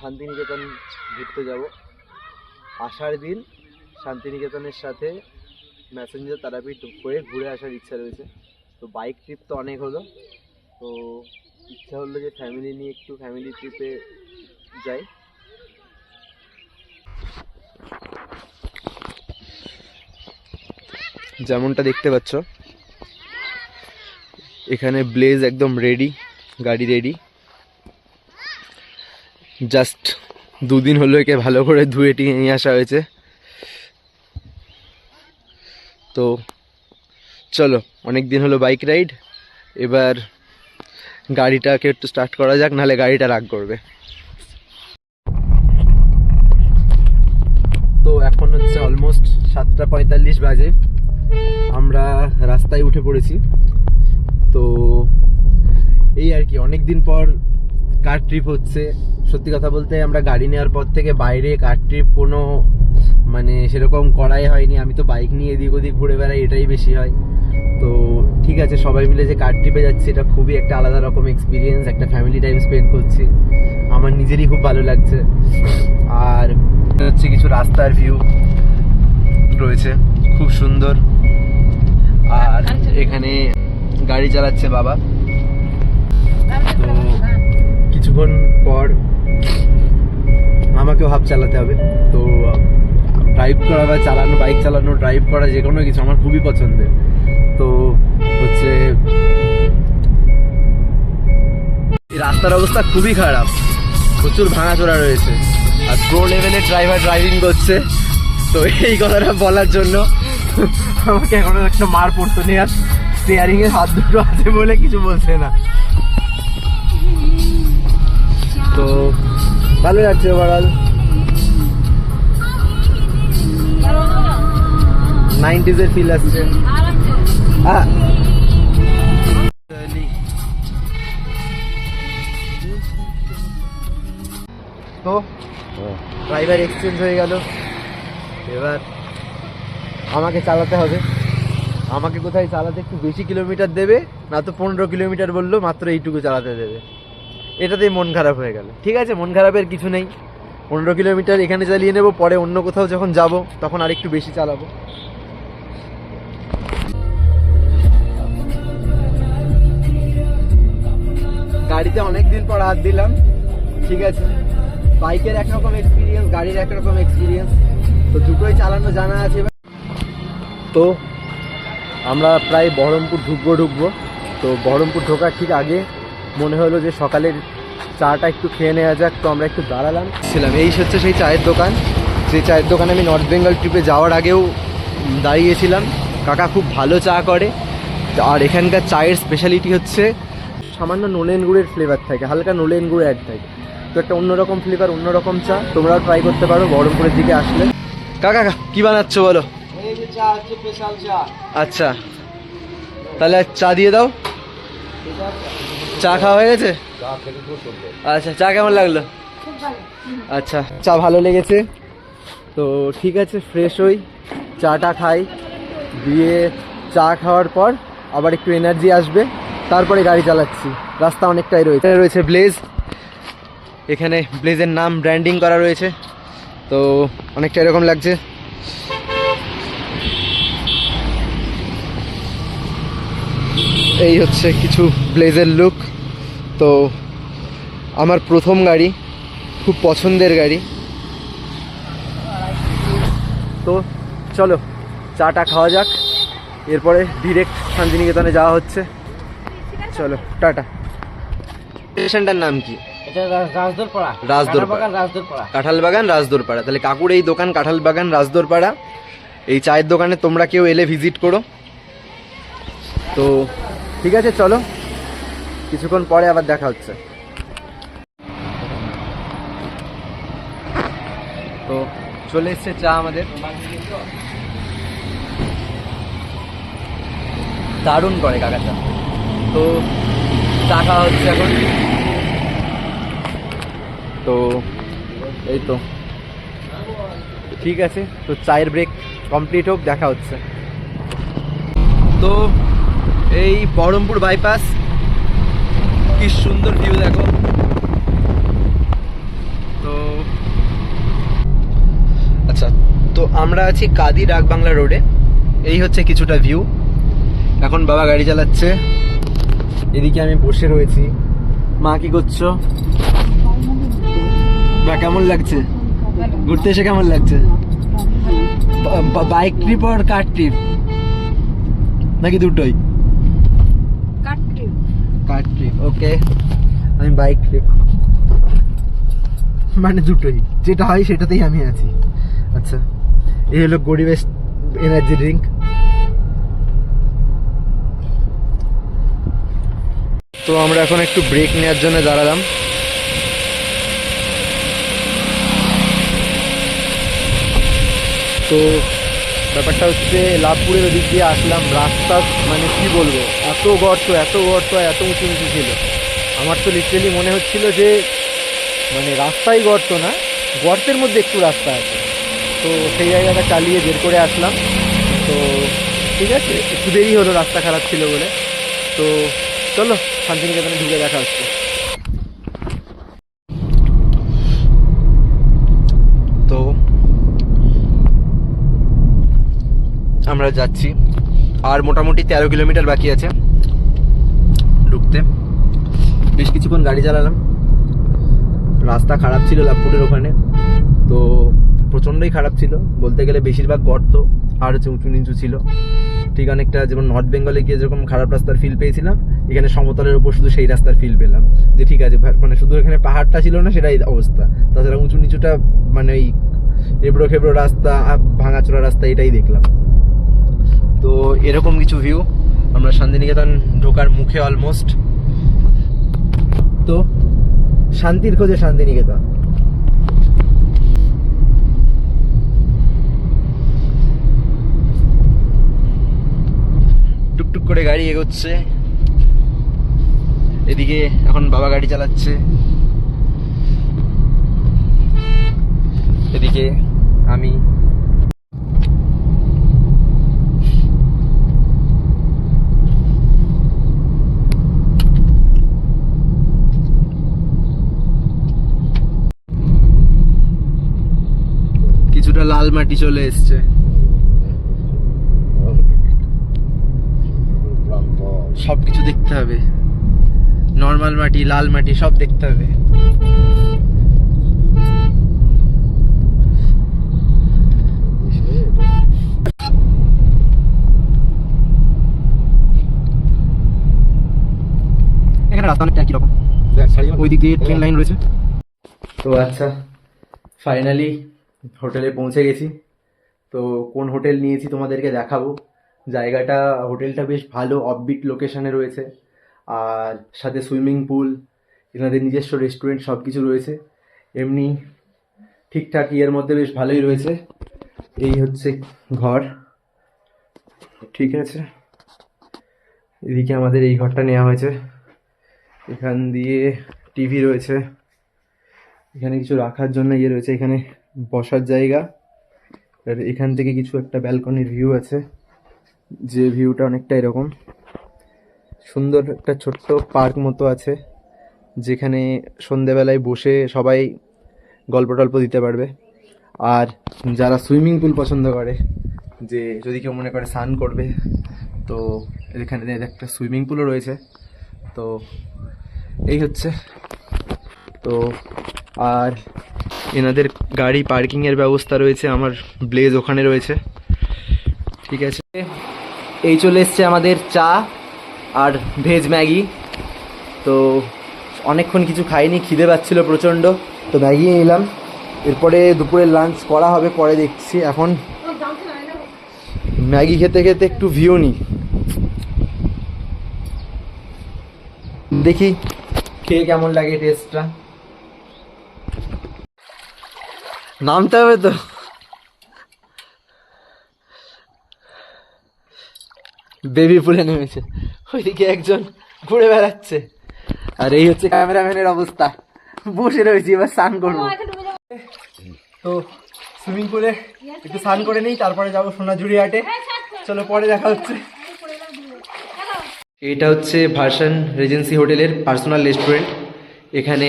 শান্তিনিকেতন ঘুরতে যাব। আসার দিন শান্তিনিকেতনের সাথে ম্যাসেঞ্জার তারাপীঠ হয়ে ঘুরে আসার ইচ্ছা রয়েছে। তো বাইক ট্রিপ তো অনেক হলো, তো ইচ্ছা হলো যে ফ্যামিলি নিয়ে একটু ফ্যামিলি ট্রিপে যাই। যেমনটা দেখতে পাচ্ছ এখানে ব্লেজ একদম রেডি, গাড়ি রেডি। জাস্ট দুদিন হলো একে ভালো করে ধুয়ে টিয়ে নিয়ে আসা হয়েছে। তো চলো, অনেক দিন হলো বাইক রাইড, এবার গাড়িটাকে একটু স্টার্ট করা যাক, নাহলে গাড়িটা রাগ করবে। তো এখন হচ্ছে অলমোস্ট 7:45 বাজে, আমরা রাস্তায় উঠে পড়েছি। তো এই আর কি, অনেক দিন পর কার ট্রিপ হচ্ছে। সত্যি কথা বলতে আমরা গাড়ি নেওয়ার পর থেকে বাইরে কার ট্রিপ কোনো মানে সেরকম করাই হয়নি। আমি তো বাইক নিয়ে এদিক ওদিক ঘুরে বেড়াই, এটাই বেশি হয়। তো ঠিক আছে, সবাই মিলে যে কার ট্রিপে যাচ্ছি এটা খুবই একটা আলাদা রকম এক্সপিরিয়েন্স, একটা ফ্যামিলি টাইম স্পেন্ড করছি, আমার নিজেরই খুব ভালো লাগছে। আর হচ্ছে কিছু রাস্তার ভিউ রয়েছে খুব সুন্দর। আর এখানে গাড়ি চালাচ্ছে বাবা। তো কিছুক্ষণ পর আমাকেও হাফ চালাতে হবে। তো ড্রাইভ করা বা চালানো, বাইক চালানো, ড্রাইভ করা, যে কোনো কিছু আমার খুবই পছন্দের। তো হচ্ছে এই রাস্তার অবস্থা খুবই খারাপ, প্রচুর ভাঙাচোরা রয়েছে, আর প্রো লেভেলের ড্রাইভার ড্রাইভিং করছে। তো এই কথাটা বলার জন্য আমাকে এখনো একটা মার পড়তো নেই, আর স্টিয়ারিং এর হাত দুটো আছে বলে কিছু বলছে না। তো ভালো লাগছে ওভারঅল। 90s এর ফিল আসছে। তো ড্রাইভার এক্সচেঞ্জ হয়ে গেল, এবার আমাকে চালাতে হবে। আমাকে কোথায় চালাতে একটু বেশি কিলোমিটার দেবে না, তো 15 কিলোমিটার বললো, মাত্র এইটুকু চালাতে দেবে। এটাতেই মন খারাপ হয়ে গেল। ঠিক আছে, মন খারাপের কিছু নেই, 15 কিলোমিটার এখানে চালিয়ে নেব, পরে অন্য কোথাও যখন যাব তখন আর একটু বেশি চালাবো। গাড়িতে অনেক দিন পর হাত দিলাম, ঠিক আছে। বাইকের একরকম এক্সপিরিয়েন্স, গাড়ির একরকম এক্সপিরিয়েন্স, তো দুটোই চালানো জানা আছে। তো আমরা প্রায় বহরমপুর ঢুকবো। তো বহরমপুর ঢোকার ঠিক আগে মনে হলো যে সকালের চাটা একটু খেয়ে নেওয়া যাক। তো আমরা একটু দাঁড়ালাম ছিলাম, এই হচ্ছে সেই চায়ের দোকান, যে চায়ের দোকানে আমি নর্থ বেঙ্গল ট্রিপে যাওয়ার আগেও দাঁড়িয়েছিলাম। কাকা খুব ভালো চা করে, আর এখানকার চায়ের স্পেশালিটি হচ্ছে সামান্য নলেন গুড়ের ফ্লেভার থাকে, হালকা নলেন গুড় অ্যাড থাকে। তো একটা অন্যরকম ফ্লেভার, অন্যরকম চা, তোমরাও ট্রাই করতে পারো বহরমপুরের দিকে আসলে। কাকা কি বানাচ্ছো বলো? আচ্ছা, তাহলে চা দিয়ে দাও। চা খাওয়া হয়ে গেছে? আচ্ছা, চা কেমন লাগলো? আচ্ছা, চা ভালো লেগেছে। তো ঠিক আছে, ফ্রেশ হই, চাটা খাই, দিয়ে চা খাওয়ার পর আবার একটু এনার্জি আসবে, তারপরে গাড়ি চালাচ্ছি। রাস্তা অনেকটাই রয়েছে ব্লেজ, এখানে ব্লেজের নাম ব্র্যান্ডিং করা রয়েছে। তো অনেকটা এরকম লাগছে। এই হচ্ছে কিছু ব্লেজের লুক। তো আমার প্রথম গাড়ি, খুব পছন্দের গাড়ি। তো চলো চাটা খাওয়া যাক, এরপরে ডিরেক্ট শান্তিনিকেতনে যাওয়া হচ্ছে। চলো টাটা। স্টেশনটার নাম কি? রাজদোরপাড়া। কাঁঠালবাগান রাজদোরপাড়া। তাহলে কাকুর এই দোকান কাঁঠালবাগান রাজদোরপাড়া। এই চায়ের দোকানে তোমরা কেউ এলে ভিজিট করো। তো ঠিক আছে, চলো কিছুক্ষণ পরে আবার দেখা হচ্ছে। তো চলে এসছে চা আমাদের, দারুণ করে কাকাটা। তো চা খাওয়া হচ্ছে এখন। তো এই তো ঠিক আছে, তো চায়ের ব্রেক কমপ্লিট হোক, দেখা হচ্ছে। তো এই বহরমপুর বাইপাস, কি সুন্দর ভিউ দেখো। তো আমরা আছি কাদি ডাকবাংলা রোডে। এই হচ্ছে কিছুটা ভিউ। এখন বাবা গাড়ি চালাচ্ছে, এদিকে আমি বসে রয়েছি। মা কি করছো? বা কেমন লাগছে ঘুরতে এসে? কেমন লাগছে? বাইক ট্রিপ আর কার ট্রিপ নাকি দুটোই? কার ট্রিপ। ওকে, আমি বাইক ট্রিপ, মানে দুটোই, যেটা হয় সেটাতেই আমি আছি। আচ্ছা, এই হলো গরিবেশ এনার্জি ড্রিঙ্ক। তো আমরা এখন একটু ব্রেক নেওয়ার জন্য দাঁড়ালাম। তো ব্যাপারটা হচ্ছে লাভপুরের ওদিক দিয়ে আসলাম, রাস্তা মানে কি বলবো, এত গর্ত এত গর্ত, এত উঁচু উঁচু ছিল। আমার তো লিটারেলি মনে হচ্ছিল যে মানে রাস্তাই গর্ত না, গর্তের মধ্যে একটু রাস্তা আছে। তো সেই জায়গাটা চালিয়ে বের করে আসলাম। তো ঠিক আছে, একটু দেরি হলো রাস্তা খারাপ ছিল বলে। তো চলো শান্তিনিকেতনে ঢুকে দেখা হচ্ছে। তো আমরা যাচ্ছি, আর মোটামুটি 13 কিলোমিটার বাকি আছে ঢুকতে। বেশ কিছুক্ষণ গাড়ি চালালাম, রাস্তা খারাপ ছিল লাভপুরের ওখানে, তো প্রচণ্ডই খারাপ ছিল বলতে গেলে। বেশিরভাগ গর্ত আর হচ্ছে উঁচু নিচু ছিল, ঠিক অনেকটা যেমন নর্থ বেঙ্গলে গিয়ে যেরকম খারাপ রাস্তার ফিল পেয়েছিলাম, এখানে সমতলের উপর শুধু সেই রাস্তার ফিল পেলাম যে ঠিক আছে, মানে শুধু এখানে পাহাড়টা ছিল না সেটাই অবস্থা, তাছাড়া উঁচু নিচুটা মানে ওই এবড়ো খেবড়ো রাস্তা, ভাঙাচোরা রাস্তা, এটাই দেখলাম। তো এরকম কিছু ভিউ। আমরা শান্তিনিকেতন ঢোকার মুখে অলমোস্ট। তো শান্তির খোঁজে শান্তিনিকেতন। টুকটুক করে গাড়ি এগোচ্ছে, এদিকে এখন বাবা গাড়ি চালাচ্ছে, এদিকে আমি। কিছুটা লাল মাটি চলে এসছে, সবকিছু দেখতে হবে, নর্মাল মাটি, লাল মাটি, সব দেখতে হবে। এখানে রাস্তা অনেকটা একই রকম, ওই দিক দিয়ে ট্রেন লাইন রয়েছে। তো আচ্ছা, ফাইনালি হোটেলে পৌঁছে গেছি। তো কোন হোটেল নিয়েছি তোমাদেরকে দেখাবো। জায়গাটা, হোটেলটা বেশ ভালো, অফবিট লোকেশনে রয়েছে, আর সাথে সুইমিং পুল, এনাদের নিজস্ব রেস্টুরেন্ট, সব কিছু রয়েছে। এমনি ঠিকঠাক ইয়ের মধ্যে বেশ ভালোই রয়েছে। এই হচ্ছে ঘর, ঠিক আছে। এদিকে আমাদের এই ঘরটা নেওয়া হয়েছে, এখান দিয়ে টিভি রয়েছে, এখানে কিছু রাখার জন্য ইয়ে রয়েছে, এখানে বসার জায়গা, আর এখান থেকে কিছু একটা ব্যালকনির ভিউ আছে, যে ভিউটা অনেকটা এরকম সুন্দর। একটা ছোট্ট পার্ক মতো আছে, যেখানে সন্ধেবেলায় বসে সবাই গল্প টল্প দিতে পারবে। আর যারা সুইমিং পুল পছন্দ করে, যে যদি কেউ মনে করে স্নান করবে, তো এখানে একটা সুইমিং পুলও রয়েছে। তো এই হচ্ছে। তো আর এনাদের গাড়ি পার্কিংয়ের ব্যবস্থা রয়েছে, আমার ব্লেজ ওখানে রয়েছে, ঠিক আছে। এই চলে এসছে আমাদের চা আর ভেজ ম্যাগি। তো অনেকক্ষণ কিছু খাইনি, খিদে পাচ্ছিল প্রচণ্ড, তো ম্যাগি নিলাম। এরপরে দুপুরের লাঞ্চ করা হবে, পরে দেখছি। এখন ম্যাগি খেতে খেতে একটু ভিউ নিই, দেখি খেয়ে কেমন লাগে টেস্টটা। নামতে হবে তো। বেবি পুলে নেমেছে, ওইদিকে একজন ঘুরে বেড়াচ্ছে, আর এই হচ্ছে ক্যামেরাম্যানের অবস্থা। বসে রয়েছি, এবার স্নান করবো। তো সুইমিং পুলে একটু স্নান করে নিই, তারপরে যাবো সোনাঝুরি হাটে। চলো পরে দেখা হচ্ছে। এটা হচ্ছে ভার্সন রেজেন্সি হোটেলের পার্সোনাল রেস্টুরেন্ট। এখানে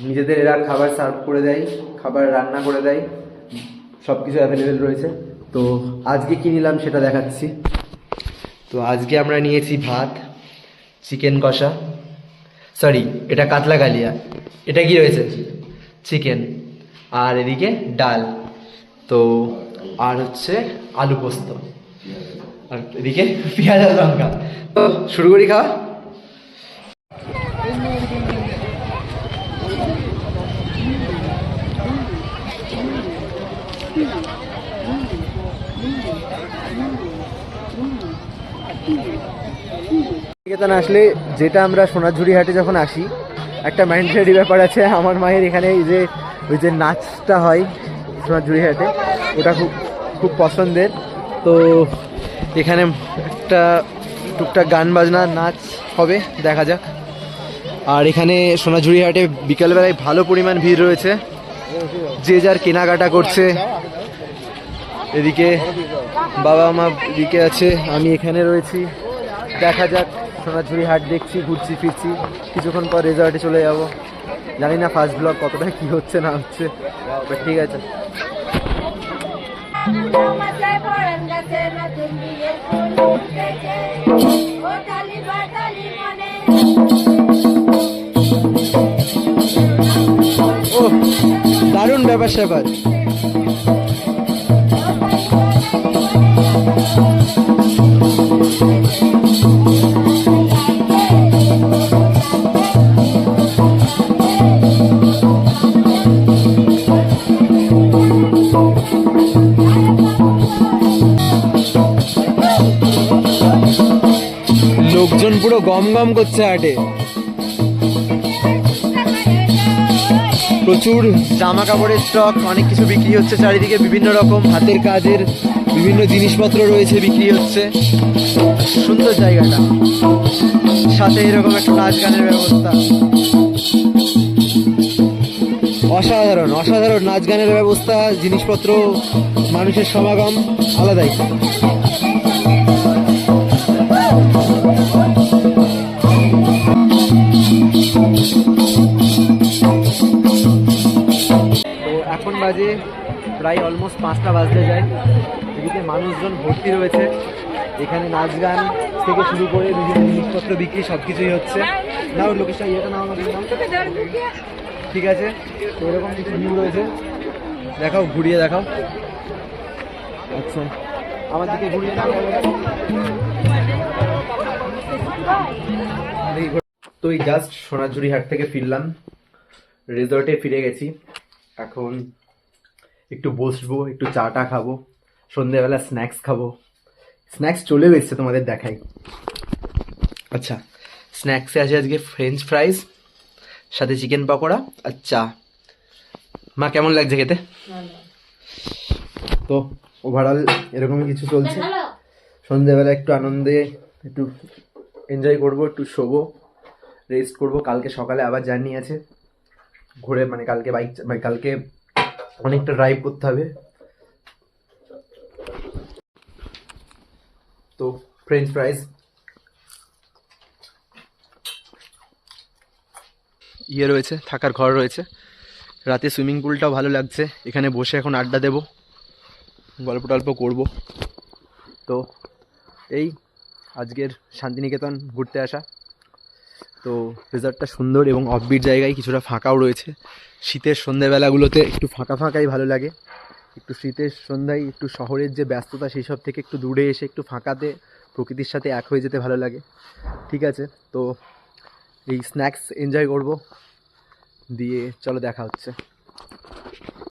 নিজেদের এরা খাবার সার্ভ করে দেয়, খাবার রান্না করে দেয়, সব কিছু অ্যাভেলেবেল রয়েছে। তো আজকে কী নিলাম সেটা দেখাচ্ছি। তো আজকে আমরা নিয়েছি ভাত, চিকেন কষা, সরি এটা কাতলা কালিয়া, এটা কি রয়েছে চিকেন, আর এদিকে ডাল, তো আর হচ্ছে আলু পোস্ত, আর এদিকে পেঁয়াজ আর লঙ্কা। তো শুরু করি খাওয়া। নিকেতন আসলে যেটা আমরা সোনাঝুরি হাটে যখন আসি একটা ম্যান্ডেটরি ব্যাপার আছে, আমার মায়ের এখানে এই যে ওই যে নাচটা হয় সোনাঝুরি হাটে, ওটা খুব খুব পছন্দের। তো এখানে একটা টুকটাক গান বাজনা নাচ হবে, দেখা যাক। আর এখানে সোনাঝুরি হাটে বিকালবেলায় ভালো পরিমাণ ভিড় রয়েছে, যে যার কেনাকাটা করছে। এদিকে বাবা মা এদিকে আছে, আমি এখানে রয়েছি। দেখা যাক, সোনাঝুরি হাট দেখছি, ঘুরছি ফিরছি, কিছুক্ষণ পর রেজর্টে চলে যাব। জানি না ফার্স্ট ব্লগ কতটা কি হচ্ছে না হচ্ছে, বাট ঠিক আছে। ও দারুণ ব্যাপার স্যাপার। লোকজন পুরো গম গম করছে হাটে, প্রচুর জামা কাপড়ের স্টক, অনেক কিছু বিক্রি হচ্ছে চারিদিকে, বিভিন্ন রকম হাতের কাজের বিভিন্ন জিনিসপত্র রয়েছে, বিক্রি হচ্ছে। সুন্দর জায়গাটা, সাথে এরকম একটা নাচ গানের ব্যবস্থা, অসাধারণ অসাধারণ নাচ গানের ব্যবস্থা, জিনিসপত্র, মানুষের সমাগম আলাদাই। তো এখন বাজে প্রায় অলমোস্ট 5টা বাজতে যায়। এদিকে মানুষজন ভর্তি রয়েছে, এখানে নাচ গান থেকে শুরু করে বিভিন্ন জিনিসপত্র বিক্রি সব কিছুই হচ্ছে। নাও লোকেশন ইয়েটা নাও আমাদের নাম, ঠিক আছে। তো এরকম কিছু ভিউ রয়েছে, দেখাও, ঘুরিয়ে দেখাও। আচ্ছা আমার দিকে ঘুরিয়ে দাও। তো এই জাস্ট সোনাঝুরি হাট থেকে ফিরলাম, রিসর্টে ফিরে গেছি। এখন একটু বসবো, একটু চাটা খাবো, সন্ধ্যেবেলা স্ন্যাক্স খাবো। স্ন্যাক্স চলেও এসছে, তোমাদের দেখাই। আচ্ছা, স্ন্যাক্সে আছে আজকে ফ্রেঞ্চ ফ্রাইজ, সাথে চিকেন পকোড়া আর চা। মা কেমন লাগছে খেতে? তো ওভারঅল এরকমই কিছু চলছে। সন্ধ্যেবেলা একটু আনন্দে একটু এনজয় করবো, একটু শোবো, রেস্ট করবো। কালকে সকালে আবার জার্নি আছে, ঘুরে মানে কালকে বাইক মানে কালকে অনেকটা ড্রাইভ করতে হবে। তো ফ্রেঞ্চ ফ্রাইজ, ইয়ে রয়েছে, থাকার ঘর রয়েছে, রাতে সুইমিং পুলটাও ভালো লাগছে। এখানে বসে এখন আড্ডা দেবো, গল্প টল্প করবো। তো এই আজকের শান্তিনিকেতন ঘুরতে আসা। তো রিসর্টটা সুন্দর এবং অফবিট জায়গায়, কিছুটা ফাঁকাও রয়েছে। শীতের সন্ধ্যেবেলাগুলোতে একটু ফাঁকা ফাঁকাই ভালো লাগে, একটু শীতের সন্ধ্যায় একটু শহরের যে ব্যস্ততা সেই সব থেকে একটু দূরে এসে একটু ফাঁকাতে প্রকৃতির সাথে এক হয়ে যেতে ভালো লাগে। ঠিক আছে, তো এই স্ন্যাক্স এনজয় করব, দিয়ে চলো দেখা হচ্ছে।